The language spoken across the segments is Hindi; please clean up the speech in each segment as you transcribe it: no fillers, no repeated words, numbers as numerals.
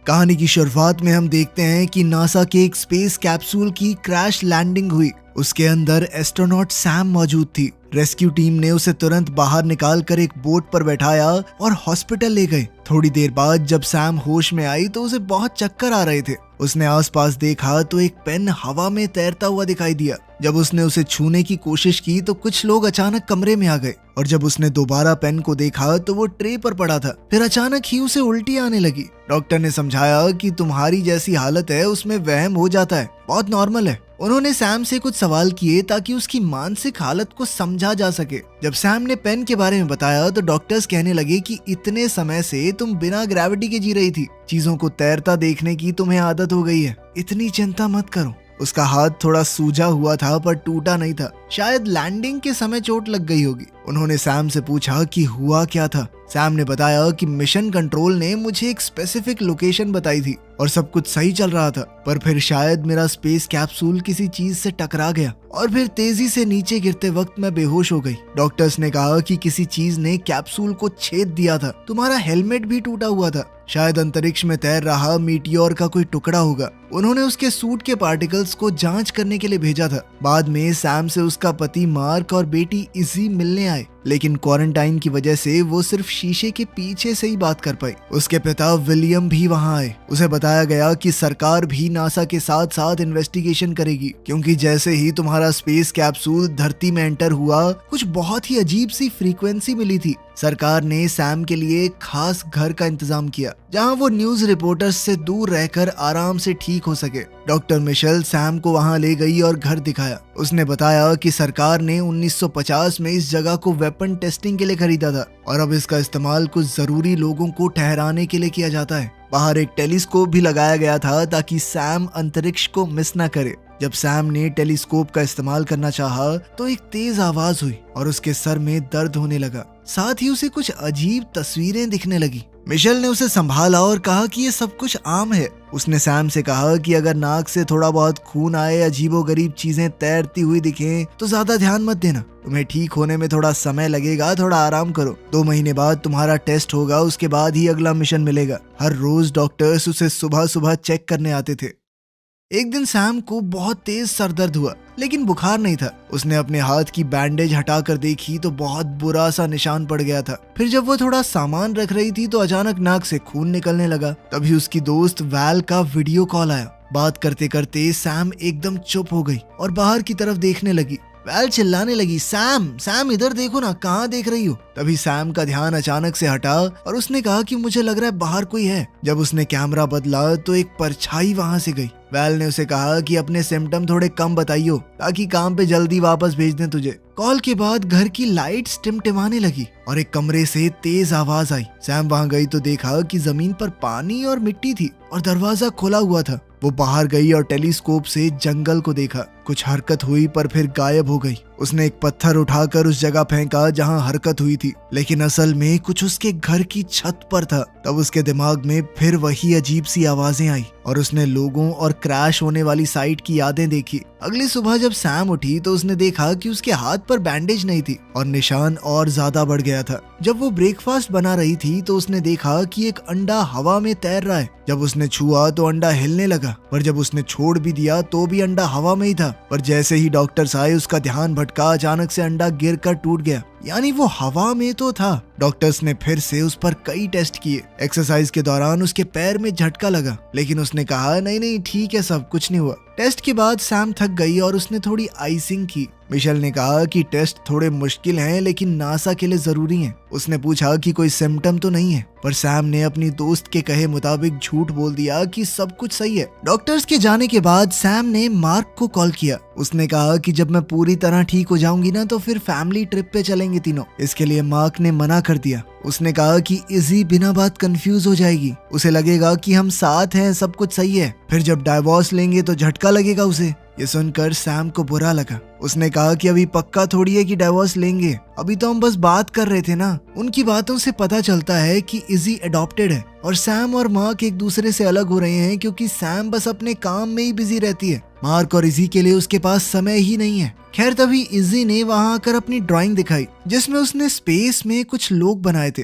कहानी की शुरुआत में हम देखते हैं कि नासा के एक स्पेस कैप्सूल की क्रैश लैंडिंग हुई। उसके अंदर एस्ट्रोनॉट सैम मौजूद थी। रेस्क्यू टीम ने उसे तुरंत बाहर निकाल कर एक बोट पर बैठाया और हॉस्पिटल ले गए। थोड़ी देर बाद जब सैम होश में आई तो उसे बहुत चक्कर आ रहे थे। उसने आसपास देखा तो एक पेन हवा में तैरता हुआ दिखाई दिया। जब उसने उसे छूने की कोशिश की तो कुछ लोग अचानक कमरे में आ गए और जब उसने दोबारा पेन को देखा तो वो ट्रे पर पड़ा था। फिर अचानक ही उसे उल्टी आने लगी। डॉक्टर ने समझाया कि तुम्हारी जैसी हालत है उसमें वहम हो जाता है, बहुत नॉर्मल है। उन्होंने सैम से कुछ सवाल किए ताकि उसकी मानसिक हालत को समझा जा सके। जब सैम ने पेन के बारे में बताया तो डॉक्टर्स कहने लगे कि इतने समय से तुम बिना ग्रेविटी के जी रही थी, चीजों को तैरता देखने की तुम्हें आदत हो गई है, इतनी चिंता मत करो। उसका हाथ थोड़ा सूजा हुआ था पर टूटा नहीं था, शायद लैंडिंग के समय चोट लग गई होगी। उन्होंने सैम से पूछा कि हुआ क्या था। सैम ने बताया कि मिशन कंट्रोल ने मुझे एक स्पेसिफिक लोकेशन बताई थी और सब कुछ सही चल रहा था, पर फिर शायद मेरा स्पेस कैप्सूल किसी चीज से टकरा गया और फिर तेजी से नीचे गिरते वक्त मैं बेहोश हो गई। डॉक्टर्स ने कहा कि किसी चीज ने कैप्सूल को छेद दिया था। तुम्हारा हेलमेट भी टूटा हुआ था, शायद अंतरिक्ष में तैर रहा मीटियोर का कोई टुकड़ा होगा। उन्होंने उसके सूट के पार्टिकल्स को जांच करने के लिए भेजा था। बाद में सैम से उसका पति मार्क और बेटी इजी मिलने आए, लेकिन क्वारंटाइन की वजह से वो सिर्फ शीशे के पीछे से ही बात कर पाई। उसके पिता विलियम भी वहां आए। उसे बताया गया कि सरकार भी नासा के साथ साथ इन्वेस्टिगेशन करेगी, क्योंकि जैसे ही तुम्हारा स्पेस कैप्सूल धरती में एंटर हुआ कुछ बहुत ही अजीब सी फ्रीक्वेंसी मिली थी। सरकार ने सैम के लिए एक खास घर का इंतजाम किया जहां वो न्यूज रिपोर्टर्स से दूर रहकर आराम से ठीक हो सके। डॉक्टर मिशेल सैम को वहां ले गई और घर दिखाया। उसने बताया कि सरकार ने 1950 में इस जगह को वेपन टेस्टिंग के लिए खरीदा था और अब इसका इस्तेमाल कुछ जरूरी लोगों को ठहराने के लिए किया जाता है। बाहर एक टेलीस्कोप भी लगाया गया था ताकि सैम अंतरिक्ष को मिस न करे। जब सैम ने टेलीस्कोप का इस्तेमाल करना चाहा तो एक तेज आवाज हुई और उसके सर में दर्द होने लगा। साथ ही उसे कुछ अजीब तस्वीरें दिखने लगी। मिशेल ने उसे संभाला और कहा कि ये सब कुछ आम है। उसने सैम से कहा कि अगर नाक से थोड़ा बहुत खून आए, अजीबोगरीब चीजें तैरती हुई दिखें तो ज्यादा ध्यान मत देना, तुम्हें ठीक होने में थोड़ा समय लगेगा, थोड़ा आराम करो। 2 महीने बाद तुम्हारा टेस्ट होगा, उसके बाद ही अगला मिशन मिलेगा। हर रोज डॉक्टर्स उसे सुबह सुबह चेक करने आते थे। एक दिन सैम को बहुत तेज सर दर्द हुआ, लेकिन बुखार नहीं था। उसने अपने हाथ की बैंडेज हटाकर देखी तो बहुत बुरा सा निशान पड़ गया था। फिर जब वो थोड़ा सामान रख रही थी तो अचानक नाक से खून निकलने लगा। तभी उसकी दोस्त वैल का वीडियो कॉल आया। बात करते करते सैम एकदम चुप हो गई और बाहर की तरफ देखने लगी। वैल चिल्लाने लगी, सैम सैम इधर देखो ना, कहाँ देख रही हो? तभी सैम का ध्यान अचानक से हटा और उसने कहा कि मुझे लग रहा है बाहर कोई है। जब उसने कैमरा बदला तो एक परछाई वहां से गई। वैल ने उसे कहा कि अपने सिम्टम थोड़े कम बताइयो ताकि काम पे जल्दी वापस भेज दें तुझे। कॉल के बाद घर की लाइट्स टिमटिमाने लगी और एक कमरे से तेज आवाज आई। सैम वहां गई तो देखा कि जमीन पर पानी और मिट्टी थी और दरवाजा खुला हुआ था। वो बाहर गई और टेलीस्कोप से जंगल को देखा। कुछ हरकत हुई पर फिर गायब हो गई। उसने एक पत्थर उठाकर उस जगह फेंका जहां हरकत हुई थी, लेकिन असल में कुछ उसके घर की छत पर था। तब उसके दिमाग में फिर वही अजीब सी आवाजें आई और उसने लोगों और क्रैश होने वाली साइट की यादें देखी। अगली सुबह जब सैम उठी तो उसने देखा कि उसके हाथ पर बैंडेज नहीं थी और निशान और ज्यादा बढ़ गया था। जब वो ब्रेकफास्ट बना रही थी तो उसने देखा कि एक अंडा हवा में तैर रहा है। जब उसने छुआ तो अंडा हिलने लगा, पर जब उसने छोड़ भी दिया तो भी अंडा हवा में ही था। पर जैसे ही डॉक्टर्स आए उसका ध्यान भटका, अचानक से अंडा गिरकर टूट गया, यानी वो हवा में तो था। डॉक्टर्स ने फिर से उस पर कई टेस्ट किए। एक्सरसाइज के दौरान उसके पैर में झटका लगा, लेकिन उसने कहा नहीं नहीं ठीक है, सब कुछ नहीं हुआ। टेस्ट के बाद सैम थक गई और उसने थोड़ी आइसिंग की। मिशेल ने कहा कि टेस्ट थोड़े मुश्किल हैं लेकिन नासा के लिए जरूरी हैं। उसने पूछा कि कोई सिम्टम तो नहीं है, पर सैम ने अपनी दोस्त के कहे मुताबिक झूठ बोल दिया कि सब कुछ सही है। डॉक्टर्स के जाने के बाद सैम ने मार्क को कॉल किया। उसने कहा कि जब मैं पूरी तरह ठीक हो जाऊंगी ना तो फिर फैमिली ट्रिप पे चलेंगे तीनों। इसके लिए मार्क ने मना कर दिया। उसने कहा कि इजी बिना बात कंफ्यूज हो जाएगी, उसे लगेगा कि हम साथ हैं, सब कुछ सही है। फिर जब डाइवोर्स लेंगे तो झटका लगेगा उसे। ये सुनकर सैम को बुरा लगा। उसने कहा कि अभी पक्का थोड़ी है कि डाइवोर्स लेंगे, अभी तो हम बस बात कर रहे थे ना। उनकी बातों से पता चलता है कि इजी अडॉप्टेड है और सैम और मार्क एक दूसरे से अलग हो रहे हैं क्योंकि सैम बस अपने काम में ही बिजी रहती है। मार्क और इजी के लिए उसके पास समय ही नहीं है। खैर तभी इजी ने वहां आकर अपनी ड्राइंग दिखाई जिसमें उसने स्पेस में कुछ लोग बनाए थे।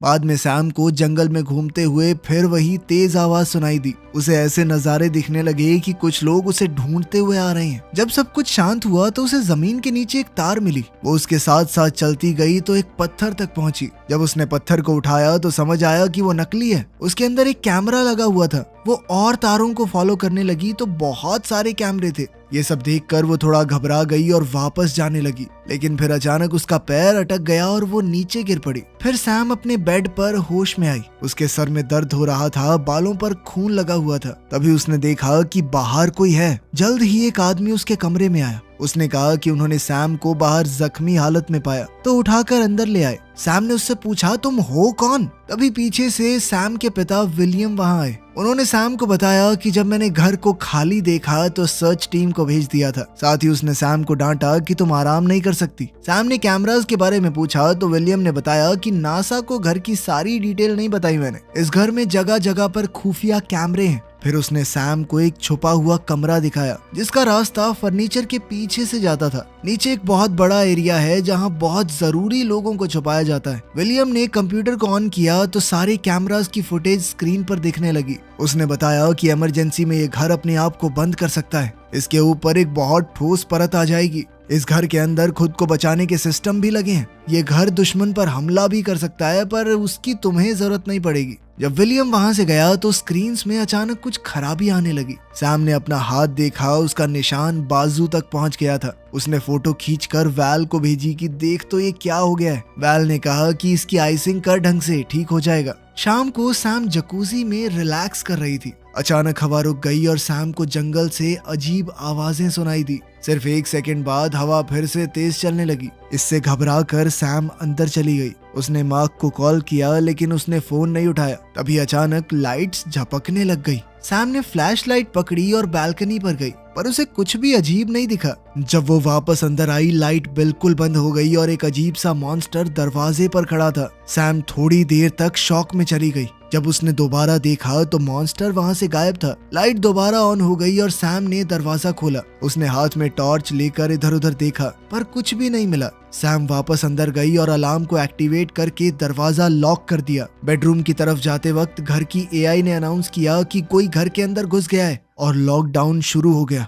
बाद में सैम को जंगल में घूमते हुए फिर वही तेज आवाज सुनाई दी। उसे ऐसे नजारे दिखने लगे कि कुछ लोग उसे ढूंढते हुए आ रहे हैं। जब सब कुछ शांत हुआ तो उसे जमीन के नीचे एक तार मिली। वो उसके साथ साथ चलती गई तो एक पत्थर तक पहुंची। जब उसने पत्थर को उठाया तो समझ आया कि वो नकली है। उसके अंदर एक कैमरा लगा हुआ था। वो और तारों को फॉलो करने लगी तो बहुत सारे कैमरे थे। ये सब देखकर वो थोड़ा घबरा गई और वापस जाने लगी, लेकिन फिर अचानक उसका पैर अटक गया और वो नीचे गिर पड़ी। फिर सैम अपने बेड पर होश में आई। उसके सर में दर्द हो रहा था, बालों पर खून लगा हुआ था। तभी उसने देखा कि बाहर कोई है। जल्द ही एक आदमी उसके कमरे में आया। उसने कहा कि उन्होंने सैम को बाहर जख्मी हालत में पाया तो उठाकर अंदर ले आए। सैम ने उससे पूछा, तुम हो कौन? तभी पीछे से सैम के पिता विलियम वहां आए। उन्होंने सैम को बताया कि जब मैंने घर को खाली देखा तो सर्च टीम को भेज दिया था। साथ ही उसने सैम को डांटा कि तुम आराम नहीं कर सकती। सैम ने कैमरास के बारे में पूछा तो विलियम ने बताया कि नासा को घर की सारी डिटेल नहीं बताई मैंने। इस घर में जगह जगह पर खुफिया कैमरे हैं। फिर उसने सैम को एक छुपा हुआ कमरा दिखाया जिसका रास्ता फर्नीचर के पीछे से जाता था। नीचे एक बहुत बड़ा एरिया है जहां बहुत जरूरी लोगों को छुपाया जाता है। विलियम ने कंप्यूटर को ऑन किया तो सारे कैमरास की फुटेज स्क्रीन पर दिखने लगी। उसने बताया कि इमरजेंसी में ये घर अपने आप को बंद कर सकता है। इसके ऊपर एक बहुत ठोस परत आ जाएगी। इस घर के अंदर खुद को बचाने के सिस्टम भी लगे हैं। ये घर दुश्मन पर हमला भी कर सकता है, पर उसकी तुम्हें जरूरत नहीं पड़ेगी। जब विलियम वहां से गया तो स्क्रीन्स में अचानक कुछ खराबी आने लगी। सैम ने अपना हाथ देखा, उसका निशान बाजू तक पहुंच गया था। उसने फोटो खींचकर वैल को भेजी कि देख तो ये क्या हो गया है। वैल ने कहा कि इसकी आइसिंग कर ढंग से, ठीक हो जाएगा। शाम को सैम जकूजी में रिलैक्स कर रही थी। अचानक हवा रुक गई और सैम को जंगल से अजीब आवाजें सुनाई दी। सिर्फ एक सेकंड बाद हवा फिर से तेज चलने लगी। इससे घबरा कर सैम अंदर चली गई। उसने मार्क को कॉल किया लेकिन उसने फोन नहीं उठाया। तभी अचानक लाइट्स झपकने लग गई। सैम ने फ्लैश लाइट पकड़ी और बालकनी पर गई, पर उसे कुछ भी अजीब नहीं दिखा। जब वो वापस अंदर आई, लाइट बिल्कुल बंद हो गई और एक अजीब सा मॉन्स्टर दरवाजे पर खड़ा था। सैम थोड़ी देर तक शॉक में चली गई। जब उसने दोबारा देखा तो मॉन्स्टर वहां से गायब था। लाइट दोबारा ऑन हो गई और सैम ने दरवाजा खोला। उसने हाथ में टॉर्च लेकर इधर उधर देखा, पर कुछ भी नहीं मिला। सैम वापस अंदर गई और अलार्म को एक्टिवेट करके दरवाजा लॉक कर दिया। बेडरूम की तरफ जाते वक्त घर की एआई ने अनाउंस किया कि कोई घर के अंदर घुस गया है और लॉकडाउन शुरू हो गया।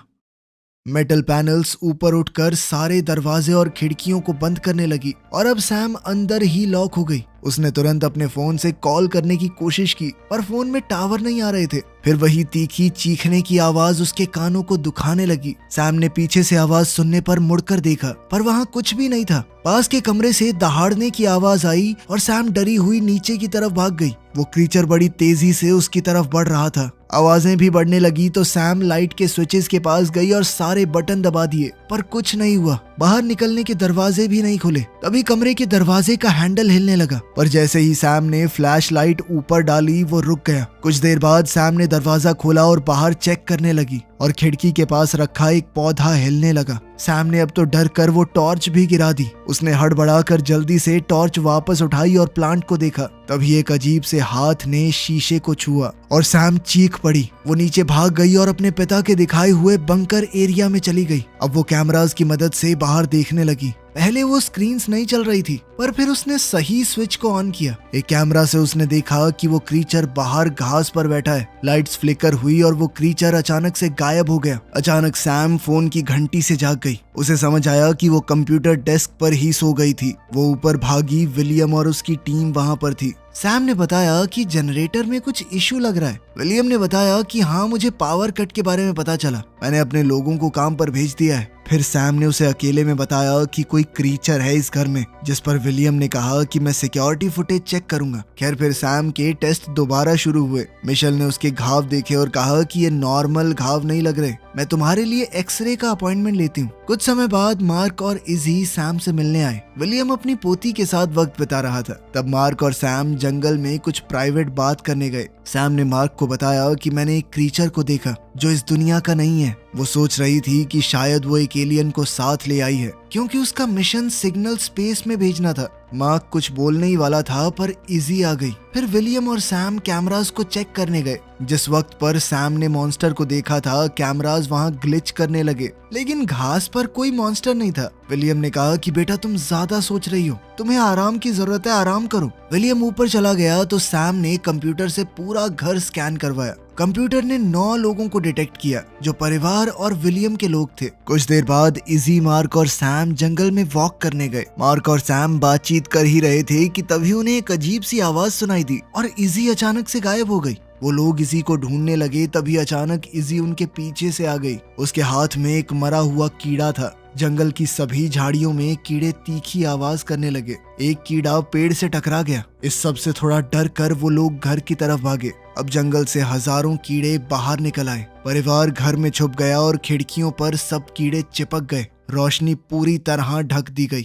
मेटल पैनल्स ऊपर उठकर सारे दरवाजे और खिड़कियों को बंद करने लगी और अब सैम अंदर ही लॉक हो गई। उसने तुरंत अपने फोन से कॉल करने की कोशिश की, पर फोन में टावर नहीं आ रहे थे। फिर वही तीखी चीखने की आवाज उसके कानों को दुखाने लगी। सैम ने पीछे से आवाज सुनने पर मुड़कर देखा, पर वहाँ कुछ भी नहीं था। पास के कमरे से दहाड़ने की आवाज आई और सैम डरी हुई नीचे की तरफ भाग गई। वो क्रीचर बड़ी तेजी से उसकी तरफ बढ़ रहा था। आवाजें भी बढ़ने लगी तो सैम लाइट के स्विचेस के पास गई और सारे बटन दबा दिए, पर कुछ नहीं हुआ। बाहर निकलने के दरवाजे भी नहीं खुले। तभी कमरे के दरवाजे का हैंडल हिलने लगा, पर जैसे ही सैम ने फ्लैश लाइट ऊपर डाली वो रुक गया। कुछ देर बाद सैम ने दरवाजा खोला और बाहर चेक करने लगी और खिड़की के पास रखा एक पौधा हिलने लगा। सैम ने अब तो डर कर वो टॉर्च भी गिरा दी। उसने हड़बड़ाकर जल्दी से टॉर्च वापस उठाई और प्लांट को देखा। तभी एक अजीब से हाथ ने शीशे को छुआ और सैम चीख पड़ी। वो नीचे भाग गई और अपने पिता के दिखाए हुए बंकर एरिया में चली गई। अब वो कैमरास की मदद से बाहर देखने लगी। पहले वो स्क्रीन्स नहीं चल रही थी, पर फिर उसने सही स्विच को ऑन किया। एक कैमरा से उसने देखा कि वो क्रीचर बाहर घास पर बैठा है। लाइट्स फ्लिकर हुई और वो क्रीचर अचानक से गायब हो गया। अचानक सैम फोन की घंटी से जाग गई। उसे समझ आया कि वो कंप्यूटर डेस्क पर ही सो गई थी। वो ऊपर भागी। विलियम और उसकी टीम वहां पर थी। सैम ने बताया कि जनरेटर में कुछ इशू लग रहा है। विलियम ने बताया कि हाँ, मुझे पावर कट के बारे में पता चला। मैंने अपने लोगों को काम पर भेज दिया है। फिर सैम ने उसे अकेले में बताया कि कोई क्रीचर है इस घर में, जिस पर विलियम ने कहा कि मैं सिक्योरिटी फुटेज चेक करूंगा। खैर फिर सैम के टेस्ट दोबारा शुरू हुए। मिशेल ने उसके घाव देखे और कहा कि ये नॉर्मल घाव नहीं लग रहे, मैं तुम्हारे लिए एक्सरे का अपॉइंटमेंट लेती हूँ। कुछ समय बाद मार्क और इजी सैम से मिलने आए। विलियम अपनी पोती के साथ वक्त बिता रहा था। तब मार्क और सैम जंगल में कुछ प्राइवेट बात करने गए। सैम ने मार्क को बताया कि मैंने एक क्रीचर को देखा जो इस दुनिया का नहीं है। वो सोच रही थी कि शायद वो एक एलियन को साथ ले आई है, क्योंकि उसका मिशन सिग्नल स्पेस में भेजना था। मार्क कुछ बोलने ही वाला था पर इजी आ गई। फिर विलियम और सैम कैमरास को चेक करने गए। जिस वक्त पर सैम ने मॉन्स्टर को देखा था कैमरास वहाँ ग्लिच करने लगे, लेकिन घास पर कोई मॉन्स्टर नहीं था। विलियम ने कहा कि बेटा तुम ज्यादा सोच रही हो, तुम्हें आराम की जरूरत है, आराम करो। विलियम ऊपर चला गया तो सैम ने कंप्यूटर से पूरा घर स्कैन करवाया। कंप्यूटर ने 9 लोगों को डिटेक्ट किया जो परिवार और विलियम के लोग थे। कुछ देर बाद इजी, मार्क और सैम जंगल में वॉक करने गए। मार्क और सैम बातचीत कर ही रहे थे कि तभी उन्हें एक अजीब सी आवाज सुनाई दी और इजी अचानक से गायब हो गई। वो लोग इजी को ढूंढने लगे, तभी अचानक इजी उनके पीछे से आ गई। उसके हाथ में एक मरा हुआ कीड़ा था। जंगल की सभी झाड़ियों में कीड़े तीखी आवाज करने लगे। एक कीड़ा पेड़ से टकरा गया। इस सब से थोड़ा डर कर वो लोग घर की तरफ भागे। अब जंगल से हजारों कीड़े बाहर निकल आए। परिवार घर में छुप गया और खिड़कियों पर सब कीड़े चिपक गए। रोशनी पूरी तरह ढक दी गई।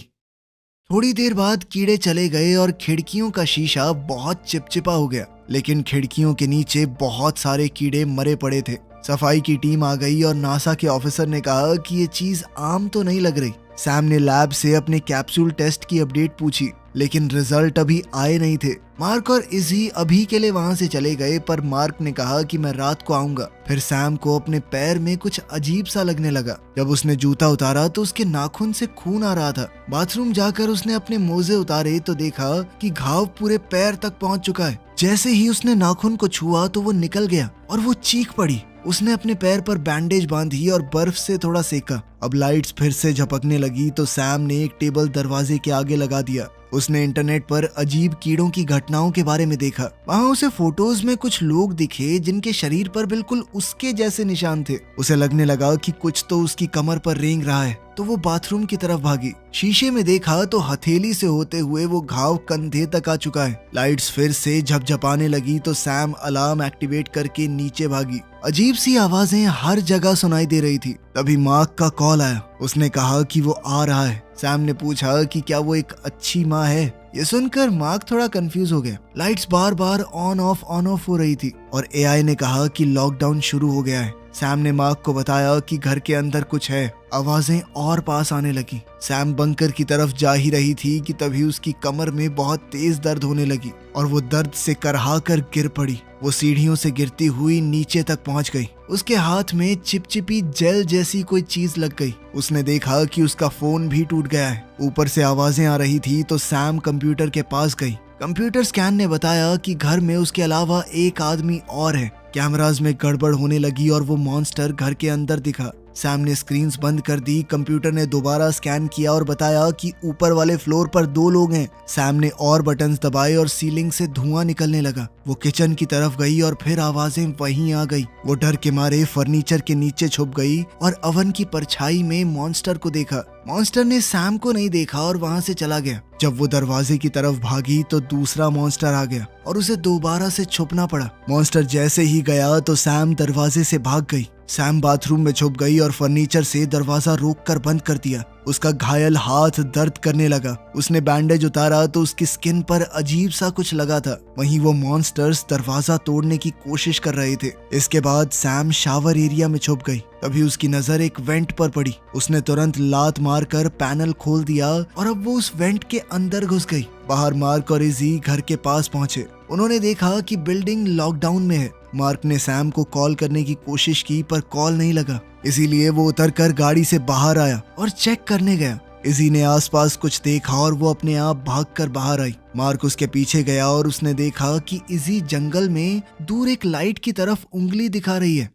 थोड़ी देर बाद कीड़े चले गए और खिड़कियों का शीशा बहुत चिपचिपा हो गया, लेकिन खिड़कियों के नीचे बहुत सारे कीड़े मरे पड़े थे। सफाई की टीम आ गई और नासा के ऑफिसर ने कहा कि ये चीज आम तो नहीं लग रही। सैम ने लैब से अपने कैप्सूल टेस्ट की अपडेट पूछी, लेकिन रिजल्ट अभी आए नहीं थे। मार्क और इजी अभी के लिए वहां से चले गए, पर मार्क ने कहा कि मैं रात को आऊंगा। फिर सैम को अपने पैर में कुछ अजीब सा लगने लगा। जब उसने जूता उतारा तो उसके नाखून से खून आ रहा था। बाथरूम जाकर उसने अपने मोजे उतारे तो देखा कि घाव पूरे पैर तक पहुंच चुका है। जैसे ही उसने नाखून को छुआ तो वो निकल गया और वो चीख पड़ी। उसने अपने पैर पर बैंडेज बांधी और बर्फ से थोड़ा सेका। अब लाइट्स फिर से झपकने लगी तो सैम ने एक टेबल दरवाजे के आगे लगा दिया। उसने इंटरनेट पर अजीब कीड़ों की घटनाओं के बारे में देखा। वहाँ उसे फोटोज में कुछ लोग दिखे जिनके शरीर पर बिल्कुल उसके जैसे निशान थे। उसे लगने लगा कि कुछ तो उसकी कमर पर रेंग रहा है, तो वो बाथरूम की तरफ भागी। शीशे में देखा तो हथेली से होते हुए वो घाव कंधे तक आ चुका है। लाइट्स फिर से झपझपाने लगी तो सैम अलार्म एक्टिवेट करके नीचे भागी। अजीब सी आवाजें हर जगह सुनाई दे रही थी। तभी मार्क का कॉल आया। उसने कहा कि वो आ रहा है। सैम ने पूछा कि क्या वो एक अच्छी माँ है। ये सुनकर मार्क थोड़ा कंफ्यूज हो गया। Lights bar bar on off हो रही थी और एआई ने कहा कि लॉकडाउन शुरू हो गया है। सैम ने मार्क को बताया कि घर के अंदर कुछ है। आवाजें और पास आने लगी। सैम बंकर की तरफ जा ही रही थी कि तभी उसकी कमर में बहुत तेज दर्द होने लगी और वो दर्द से करहा कर गिर पड़ी। वो सीढ़ियों से गिरती हुई नीचे तक पहुंच गई। उसके हाथ में चिपचिपी जेल जैसी कोई चीज लग गई। उसने देखा कि उसका फोन भी टूट गया है। ऊपर से आवाजें आ रही थी तो सैम कंप्यूटर के पास गई। कंप्यूटर स्कैन ने बताया कि घर में उसके अलावा एक आदमी और है। कैमरास में गड़बड़ होने लगी और वो मॉन्स्टर घर के अंदर दिखा। सैम ने स्क्रीन्स बंद कर दी। कंप्यूटर ने दोबारा स्कैन किया और बताया कि ऊपर वाले फ्लोर पर 2 लोग हैं। सैम ने और बटन्स दबाए और सीलिंग से धुआं निकलने लगा। वो किचन की तरफ गई और फिर आवाजें वहीं आ गई। वो डर के मारे फर्नीचर के नीचे छुप गई और ओवन की परछाई में मॉन्स्टर को देखा। मॉन्स्टर ने सैम को नहीं देखा और वहां से चला गया। जब वो दरवाजे की तरफ भागी तो दूसरा मॉन्स्टर आ गया और उसे दोबारा से छुपना पड़ा। मॉन्स्टर जैसे ही गया तो सैम दरवाजे से भाग गई। सैम बाथरूम में छुप गई और फर्नीचर से दरवाजा रोककर बंद कर दिया। उसका घायल हाथ दर्द करने लगा। उसने बैंडेज उतारा तो उसकी स्किन पर अजीब सा कुछ लगा था। वहीं वो मॉन्स्टर्स दरवाजा तोड़ने की कोशिश कर रहे थे। इसके बाद सैम शावर एरिया में छुप गई। तभी उसकी नजर एक वेंट पर पड़ी। उसने तुरंत लात मारकर पैनल खोल दिया और अब वो उस वेंट के अंदर घुस गई। बाहर मार्क और इजी घर के पास पहुंचे। उन्होंने देखा कि बिल्डिंग लॉकडाउन में है। मार्क ने सैम को कॉल करने की कोशिश की पर कॉल नहीं लगा। इसीलिए वो उतरकर गाड़ी से बाहर आया और चेक करने गया। इजी ने आसपास कुछ देखा और वो अपने आप भागकर बाहर आई। मार्क उसके पीछे गया और उसने देखा कि इजी जंगल में दूर एक लाइट की तरफ उंगली दिखा रही है।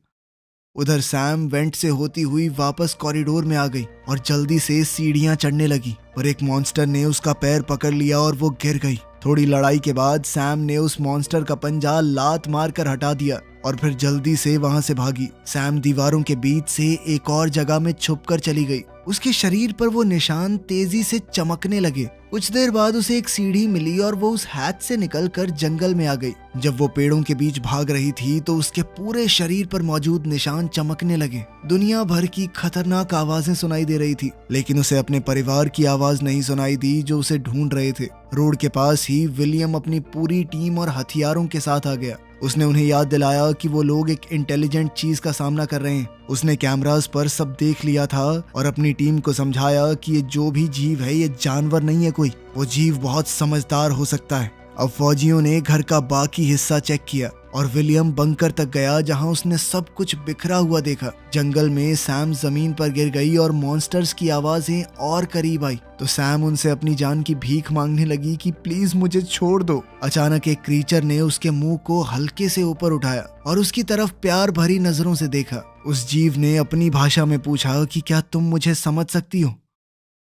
उधर सैम वेंट से होती हुई वापस कॉरिडोर में आ गई और जल्दी से सीढ़ियां चढ़ने लगी, पर एक मॉन्स्टर ने उसका पैर पकड़ लिया और वो गिर गई। थोड़ी लड़ाई के बाद सैम ने उस मॉन्स्टर का पंजा लात मारकर हटा दिया और फिर जल्दी से वहां से भागी। सैम दीवारों के बीच से एक और जगह में छुपकर चली गई। उसके शरीर पर वो निशान तेजी से चमकने लगे। कुछ देर बाद उसे एक सीढ़ी मिली और वो उस हैच से निकलकर जंगल में आ गई। जब वो पेड़ों के बीच भाग रही थी तो उसके पूरे शरीर पर मौजूद निशान चमकने लगे। दुनिया भर की खतरनाक आवाजें सुनाई दे रही थी, लेकिन उसे अपने परिवार की आवाज नहीं सुनाई दी जो उसे ढूंढ रहे थे। रोड के पास ही विलियम अपनी पूरी टीम और हथियारों के साथ आ गया। उसने उन्हें याद दिलाया कि वो लोग एक इंटेलिजेंट चीज का सामना कर रहे हैं। उसने कैमरास पर सब देख लिया था और अपनी टीम को समझाया कि ये जो भी जीव है ये जानवर नहीं है कोई, वो जीव बहुत समझदार हो सकता है। अब फौजियों ने घर का बाकी हिस्सा चेक किया और विलियम बंकर तक गया जहां उसने सब कुछ बिखरा हुआ देखा। जंगल में सैम जमीन पर गिर गई और मॉन्स्टर्स की आवाजें और करीब आई तो सैम उनसे अपनी जान की भीख मांगने लगी कि प्लीज मुझे छोड़ दो। अचानक एक क्रीचर ने उसके मुंह को हल्के से ऊपर उठाया और उसकी तरफ प्यार भरी नजरों से देखा। उस जीव ने अपनी भाषा में पूछा कि क्या तुम मुझे समझ सकती हो।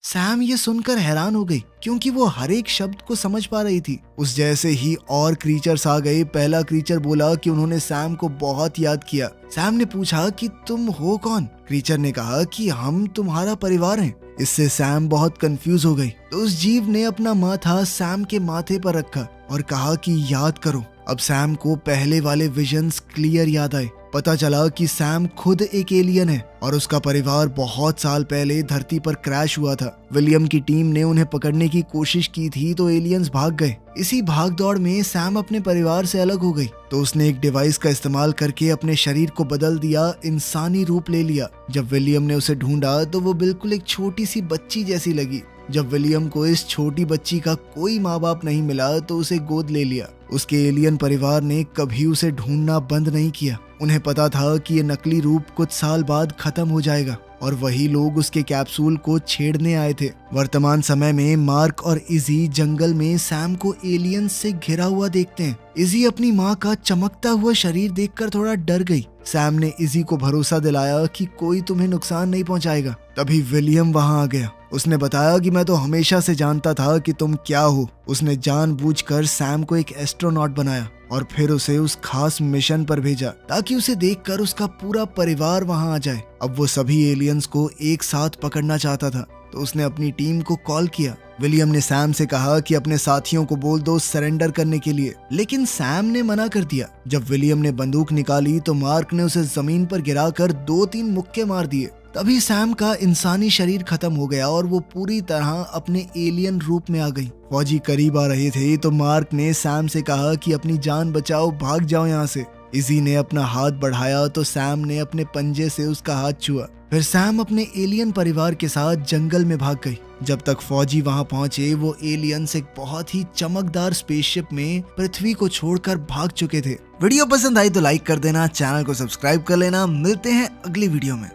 सैम ये सुनकर हैरान हो गई क्योंकि वो हर एक शब्द को समझ पा रही थी। उस जैसे ही और क्रीचर्स आ गए। पहला क्रीचर बोला कि उन्होंने सैम को बहुत याद किया। सैम ने पूछा कि तुम हो कौन? क्रीचर ने कहा कि हम तुम्हारा परिवार हैं। इससे सैम बहुत कंफ्यूज हो गई तो उस जीव ने अपना माथा सैम के माथे पर रखा और कहा कि याद करो। अब सैम को पहले वाले विजन्स क्लियर याद आए। पता चला कि सैम खुद एक एलियन है और उसका परिवार बहुत साल पहले धरती पर क्रैश हुआ था। विलियम की टीम ने उन्हें पकड़ने की कोशिश की थी तो एलियंस भाग गए। इसी भागदौड़ में सैम अपने परिवार से अलग हो गई तो उसने एक डिवाइस का इस्तेमाल करके अपने शरीर को बदल दिया, इंसानी रूप ले लिया। जब विलियम ने उसे ढूंढा तो वो बिल्कुल एक छोटी सी बच्ची जैसी लगी। जब विलियम को इस छोटी बच्ची का कोई माँ बाप नहीं मिला तो उसे गोद ले लिया। उसके एलियन परिवार ने कभी उसे ढूंढना बंद नहीं किया। उन्हें पता था कि ये नकली रूप कुछ साल बाद खत्म हो जाएगा और वही लोग उसके कैप्सूल को छेड़ने आए थे। वर्तमान समय में मार्क और इजी जंगल में सैम को एलियंस से घिरा हुआ देखते हैं। इजी अपनी माँ का चमकता हुआ शरीर देखकर थोड़ा डर गई। सैम ने इजी को भरोसा दिलाया कि कोई तुम्हें नुकसान नहीं पहुंचाएगा। तभी विलियम वहां आ गया। उसने बताया कि मैं तो हमेशा से जानता था कि तुम क्या हो। उसने जानबूझकर सैम को एक एस्ट्रोनॉट बनाया और फिर उसे उस खास मिशन पर भेजा ताकि उसे देखकर उसका पूरा परिवार वहां आ जाए। अब वो सभी एलियंस को एक साथ पकड़ना चाहता था तो उसने अपनी टीम को कॉल किया। विलियम ने सैम से कहा कि अपने साथियों को बोल दो सरेंडर करने के लिए, लेकिन सैम ने मना कर दिया। जब विलियम ने बंदूक निकाली तो मार्क ने उसे जमीन पर गिराकर 2-3 मुक्के मार दिए। तभी सैम का इंसानी शरीर खत्म हो गया और वो पूरी तरह अपने एलियन रूप में आ गई। फौजी करीब आ रहे थे तो मार्क ने सैम से कहा कि अपनी जान बचाओ, भाग जाओ यहाँ से। इजी ने अपना हाथ बढ़ाया तो सैम ने अपने पंजे से उसका हाथ छुआ। फिर सैम अपने एलियन परिवार के साथ जंगल में भाग गई। जब तक फौजी वहां पहुंचे वो एलियंस एक बहुत ही चमकदार स्पेसशिप में पृथ्वी को छोड़कर भाग चुके थे। वीडियो पसंद आई तो लाइक कर देना, चैनल को सब्सक्राइब कर लेना। मिलते हैं अगली वीडियो में।